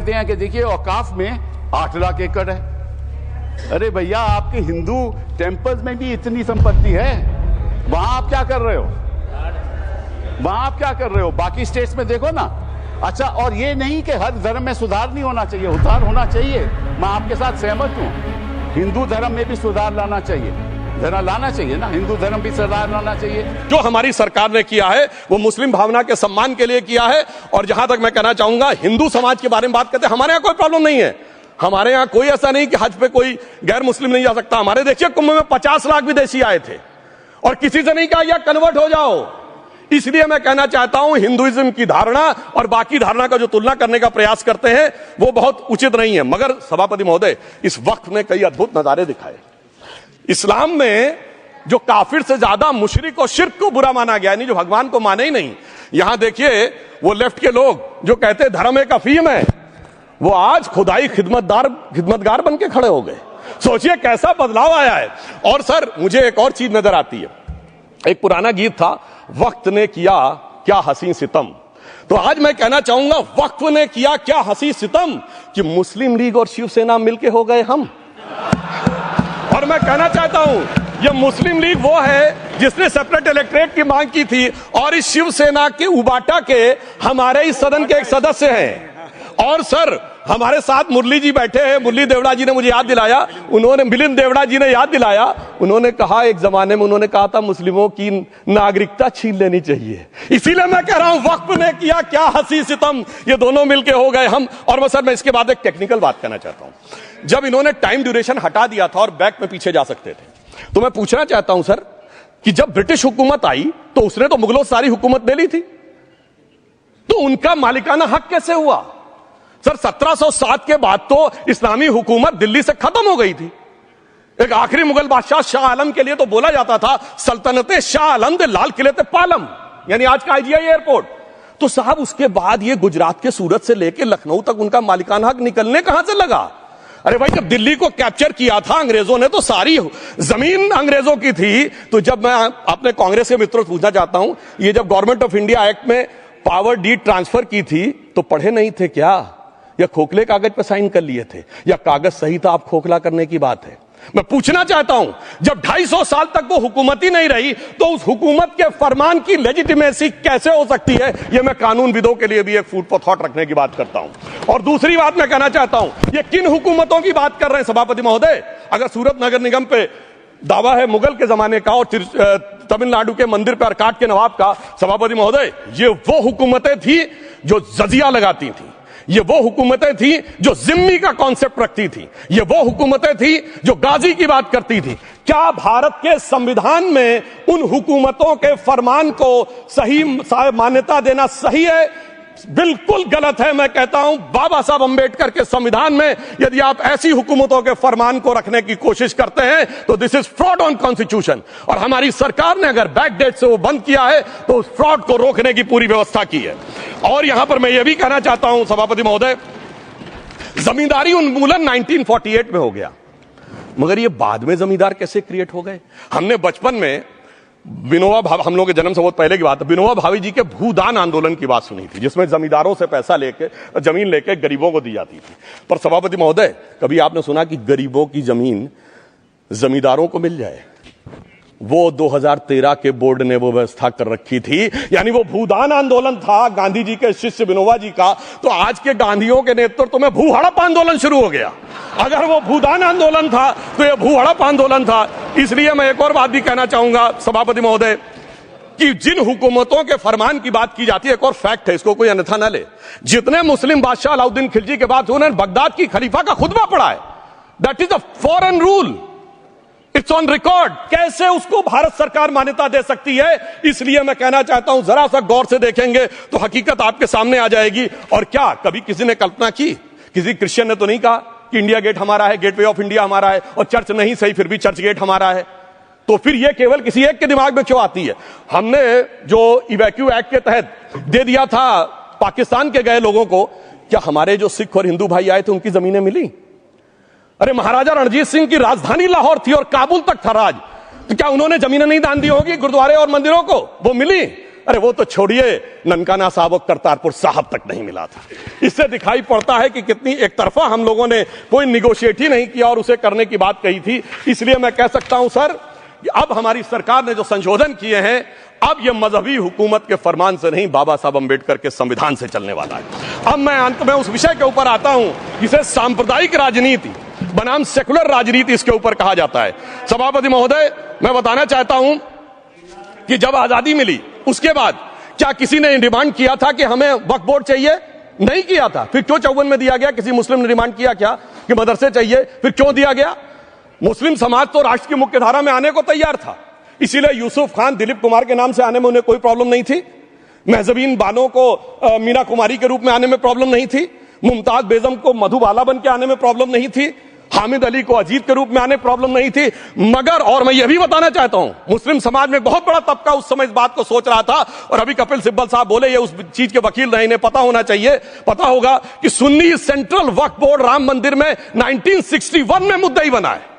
कहते हैं कि देखिए औकाफ में 8 लाख एकड़ है। अरे भैया, आपके हिंदू टेम्पल्स में भी इतनी संपत्ति है, वहां आप क्या कर रहे हो? वहां आप क्या कर रहे हो? बाकी स्टेट्स में देखो ना। अच्छा, और ये नहीं कि हर धर्म में सुधार नहीं होना चाहिए, उद्धार होना चाहिए। मैं आपके साथ सहमत हूं, हिंदू धर्म में भी सुधार लाना चाहिए, लाना चाहिए ना, हिंदू धर्म भी सुधार लाना चाहिए। जो हमारी सरकार ने किया है वो मुस्लिम भावना के सम्मान के लिए किया है। और जहां तक मैं कहना चाहूंगा, हिंदू समाज के बारे में बात करते हैं, हमारे यहां कोई प्रॉब्लम नहीं है। हमारे यहां कोई ऐसा नहीं कि हज पे कोई गैर मुस्लिम नहीं जा सकता। हमारे देखिए कुंभ में 50 लाख विदेशी आए थे और किसी से नहीं कहा या कन्वर्ट हो जाओ। इसलिए मैं कहना चाहता हूं, हिंदुइज्म की धारणा और बाकी धारणा का जो तुलना करने का प्रयास करते हैं वो बहुत उचित नहीं है। मगर सभापति महोदय, इस वक्त ने कई अद्भुत नजारे दिखाए। इस्लाम में जो काफिर से ज्यादा मुशरिक और शिर्क को बुरा माना गया, यानी जो भगवान को माने ही नहीं। यहां देखिए वो लेफ्ट के लोग जो कहते हैं धर्म एक अफीम है, वो आज खुदाई खिदमतगार बन के खड़े हो गए। सोचिए कैसा बदलाव आया है। और सर, मुझे एक और चीज नजर आती है। एक पुराना गीत था, वक्त ने किया क्या हसी सितम। तो आज मैं कहना चाहूंगा, वक्त ने किया क्या हसी सितम कि मुस्लिम लीग और शिवसेना मिलके हो गए हम। और मैं कहना चाहता हूं, ये मुस्लिम लीग वो है जिसने सेपरेट इलेक्टोरेट की मांग की थी, और इस शिवसेना के उबाटा के हमारे इस सदन के एक सदस्य हैं। और सर, हमारे साथ मुरली जी बैठे हैं। मुरली देवड़ा जी ने मुझे याद दिलाया, उन्होंने, मिलिंद देवड़ा जी ने याद दिलाया, उन्होंने कहा एक जमाने में उन्होंने कहा था मुस्लिमों की नागरिकता छीन लेनी चाहिए। इसीलिए मैं कह रहा हूं, वक्त ने किया क्या हसी सितम, ये दोनों मिलके हो गए हम। और सर, मैं इसके बाद एक टेक्निकल बात कहना चाहता हूं। जब इन्होंने टाइम ड्यूरेशन हटा दिया था और बैक में पीछे जा सकते थे, तो मैं पूछना चाहता हूं सर कि जब ब्रिटिश हुकूमत आई तो उसने तो मुगलों सारी हुकूमत ले ली थी, तो उनका मालिकाना हक कैसे हुआ? सर, 1707 के बाद तो इस्लामी हुकूमत दिल्ली से खत्म हो गई थी। एक आखिरी मुगल बादशाह शाह आलम के लिए तो बोला जाता था सल्तनते शाह आलम दे लाल किले ते पालम, यानी आज का IGI एयरपोर्ट। तो साहब, उसके बाद ये गुजरात के सूरत से लेकर लखनऊ तक उनका मालिकाना हक निकलने कहां से लगा? अरे भाई, जब दिल्ली को कैप्चर किया था अंग्रेजों ने तो सारी जमीन अंग्रेजों की थी। तो जब मैं अपने कांग्रेस के मित्रों से पूछना चाहता हूं, ये जब गवर्नमेंट ऑफ इंडिया एक्ट में पावर डीड ट्रांसफर की थी तो पढ़े नहीं थे क्या, या खोखले कागज पर साइन कर लिए थे, या कागज सही था, आप खोखला करने की बात है? मैं पूछना चाहता हूं, जब 250 साल तक वो हुकूमत ही नहीं रही तो उस हुकूमत के फरमान की लेजिटिमेसी कैसे हो सकती है? ये मैं कानूनविदों के लिए भी एक फूड फॉर थॉट रखने की बात करता हूं। और दूसरी बात मैं कहना चाहता हूं, ये किन हुकूमतों की बात कर रहे हैं सभापति महोदय? अगर सूरत नगर निगम पे दावा है मुगल के जमाने का और तमिलनाडु के मंदिर पर अरकाट के नवाब का, सभापति महोदय, ये वो हुकूमतें थी जो जजिया लगाती थी, ये वो हुकूमतें थी जो जिम्मी का कॉन्सेप्ट रखती थी, ये वो हुकूमतें थी जो गाजी की बात करती थी। क्या भारत के संविधान में उन हुकूमतों के फरमान को सही मान्यता देना सही है? बिल्कुल गलत है। मैं कहता हूं, बाबा साहब अंबेडकर के संविधान में यदि आप ऐसी हुकूमतों के फरमान को रखने की कोशिश करते हैं तो this is fraud on constitution. और हमारी सरकार ने अगर बैकडेट से वो बंद किया है तो उस फ्रॉड को रोकने की पूरी व्यवस्था की है। और यहां पर मैं ये भी कहना चाहता हूं सभापति महोदय, जमींदारी उन्मूलन 1948 में हो गया, मगर ये बाद में जमींदार कैसे क्रिएट हो गए? हमने बचपन में विनोबा भावे, हम लोग के जन्म से बहुत पहले की बात है, विनोबा भावे जी के भूदान आंदोलन की बात सुनी थी, जिसमें जमींदारों से पैसा लेके, जमीन लेके गरीबों को दी जाती थी। पर सभापति महोदय, कभी आपने सुना कि गरीबों की जमीन जमींदारों को मिल जाए? वो 2013 के बोर्ड ने वो व्यवस्था कर रखी थी, यानी वो भूदान आंदोलन था गांधी जी के शिष्य विनोबा जी का। तो आज के गांधियों के नेतृत्व में भू हड़प आंदोलन शुरू हो गया। अगर वो भूदान आंदोलन था तो ये भू हड़प आंदोलन था। इसलिए मैं एक और बात भी कहना चाहूंगा सभापति महोदय कि जिन हुकूमतों के फरमान की बात की जाती है, एक और फैक्ट है, इसको कोई अन्यथा न ले, जितने मुस्लिम बादशाह अलाउद्दीन खिलजी के बाद उन्होंने बगदाद की खलीफा का खुतबा पढ़ा है, that is a foreign rule, it's on record. कैसे उसको भारत सरकार मान्यता दे सकती है? इसलिए मैं कहना चाहता हूं, जरा सा गौर से देखेंगे तो हकीकत आपके सामने आ जाएगी। और क्या कभी किसी ने कल्पना की, किसी क्रिश्चियन ने तो नहीं कहा कि इंडिया गेट हमारा है, गेटवे ऑफ इंडिया हमारा है, और चर्च नहीं सही फिर भी चर्च गेट हमारा है? तो फिर यह केवल किसी एक के दिमाग में क्यों आती है? हमने जो इवैक्यू एक्ट के तहत दे दिया था पाकिस्तान के गए लोगों को, क्या हमारे जो सिख और हिंदू भाई आए थे उनकी जमीनें मिली? अरे महाराजा रणजीत सिंह की राजधानी लाहौर थी और काबुल तक था राज, तो क्या उन्होंने जमीनें नहीं दान दी होगी गुरुद्वारे और मंदिरों को? वो मिली। अरे वो तो छोड़िए, ननकाना साहब और करतारपुर साहब तक नहीं मिला था। इससे दिखाई पड़ता है कि कितनी एक तरफा हम लोगों ने कोई निगोशिएट ही नहीं किया और उसे करने की बात कही थी। इसलिए मैं कह सकता हूं सर, अब हमारी सरकार ने जो संशोधन किए हैं, अब यह मजहबी हुकूमत के फरमान से नहीं, बाबा साहब अंबेडकर के संविधान से चलने वाला है। अब मैं अंत में उस विषय के ऊपर आता हूं जिसे सांप्रदायिक राजनीति बनाम सेकुलर राजनीति इसके ऊपर कहा जाता है। सभापति महोदय, मैं बताना चाहता हूं कि जब आजादी मिली उसके बाद क्या किसी ने डिमांड किया था कि हमें वक्फ बोर्ड चाहिए? नहीं किया था। फिर क्यों 54 में दिया गया? किसी मुस्लिम ने डिमांड किया क्या कि मदरसे चाहिए? फिर क्यों दिया गया? मुस्लिम समाज तो राष्ट्र की मुख्य धारा में आने को तैयार था, इसीलिए यूसुफ खान, दिलीप कुमार के नाम से आने में उन्हें कोई प्रॉब्लम नहीं थी। महजबीन बानो को मीना कुमारी के रूप में आने में प्रॉब्लम नहीं थी। मुमताज बेगम को मधुबाला बन के आने में प्रॉब्लम नहीं थी। हामिद अली को अजीत के रूप में आने प्रॉब्लम नहीं थी। मगर, और मैं यह भी बताना चाहता हूं, मुस्लिम समाज में बहुत बड़ा तबका उस समय इस बात को सोच रहा था, और अभी कपिल सिब्बल साहब बोले, ये उस चीज के वकील नहीं, इन्हें पता होना चाहिए, पता होगा कि सुन्नी सेंट्रल वक्फ बोर्ड राम मंदिर में 1961 में मुद्दई बना है,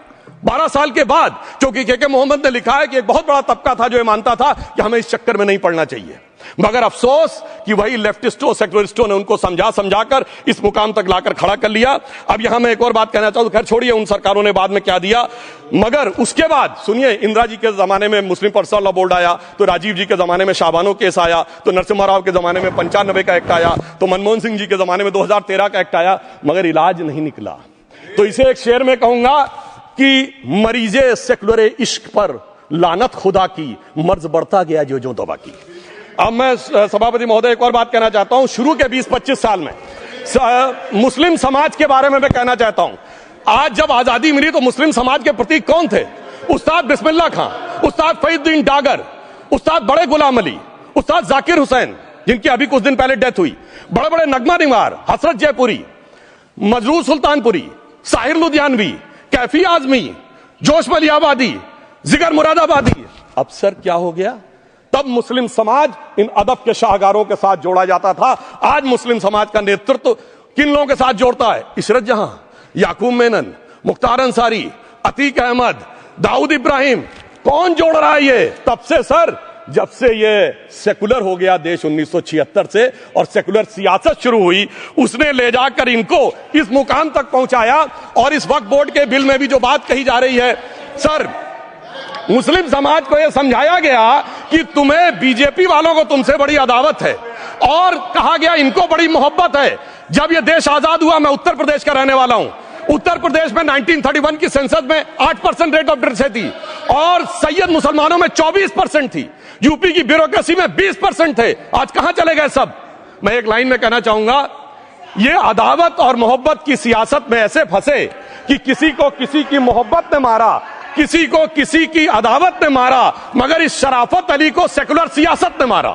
12 साल के बाद, क्योंकि के मोहम्मद ने लिखा है कि एक बहुत बड़ा तबका था जो ये मानता था कि हमें इस चक्कर में नहीं पड़ना चाहिए। मगर अफसोस कि वही लेफ्टिस्टों, सेकुलरिस्टों ने उनको समझाकर इस मुकाम तक लाकर खड़ा कर लिया। अब यहां मैं एक और बात कहना चाहूं, खैर छोड़िए उन सरकारों ने बाद में क्या दिया, मगर उसके बाद सुनिए, इंदिरा जी के जमाने में मुस्लिम पर्सनल लॉ बोर्ड आया, तो राजीव जी के जमाने में शाहबानो केस आया, तो नरसिम्हा राव के जमाने में 95 का एक्ट आया, तो मनमोहन सिंह जी के जमाने में 2013 का एक्ट आया, मगर इलाज नहीं निकला। तो इसे एक शेर में कहूंगा कि मरीजे सेकुलर इश्क पर लानत खुदा की, मर्ज बढ़ता गया जो जो दवा की। अब मैं सभापति महोदय एक और बात कहना चाहता हूं, शुरू के 20-25 साल में मुस्लिम समाज के बारे में मैं कहना चाहता हूं। आज जब आजादी मिली तो मुस्लिम समाज के प्रतीक कौन थे? उस्ताद बिस्मिल्लाह खां, उस्ताद फरीदुद्दीन डागर, उस्ताद बड़े गुलाम अली, उस्ताद जाकिर हुसैन, जिनकी अभी कुछ दिन पहले डेथ हुई, बड़े बड़े नगमा निवार, हसरत जयपुरी, मजरूर सुल्तानपुरी, साहिर लुधियानवी, कैफी आजमी, जोश मलियाबादी, जिगर मुरादाबादी। अब सर क्या हो गया? तब मुस्लिम समाज इन अदब के शाहकारों के साथ जोड़ा जाता था। आज मुस्लिम समाज का नेतृत्व किन लोगों के साथ जोड़ता है? इशरत जहां, याकूब मेनन, मुख्तार अंसारी, अतीक अहमद, दाऊद इब्राहिम। कौन जोड़ रहा है ये? तब से सर, जब से ये सेकुलर हो गया देश 1976 से और सेकुलर सियासत शुरू हुई, उसने ले जाकर इनको इस मुकाम तक पहुंचाया। और इस वक्फ बोर्ड के बिल में भी जो बात कही जा रही है सर, मुस्लिम समाज को यह समझाया गया कि तुम्हें बीजेपी वालों को तुमसे बड़ी अदावत है, और कहा गया इनको बड़ी मोहब्बत है। जब यह देश आजाद हुआ, मैं उत्तर प्रदेश का रहने वाला हूं, उत्तर प्रदेश में 1931 की सेंसस में 8% रेट ऑफ डेथ थी और सैयद मुसलमानों में 24% थी। यूपी की ब्यूरोक्रेसी में 20% थे। आज कहां चले गए सब? मैं एक लाइन में कहना चाहूंगा, ये अदावत और मोहब्बत की सियासत में ऐसे फंसे कि किसी को किसी की मोहब्बत ने मारा, किसी को किसी की अदावत ने मारा, मगर इस शराफत अली को सेकुलर सियासत ने मारा।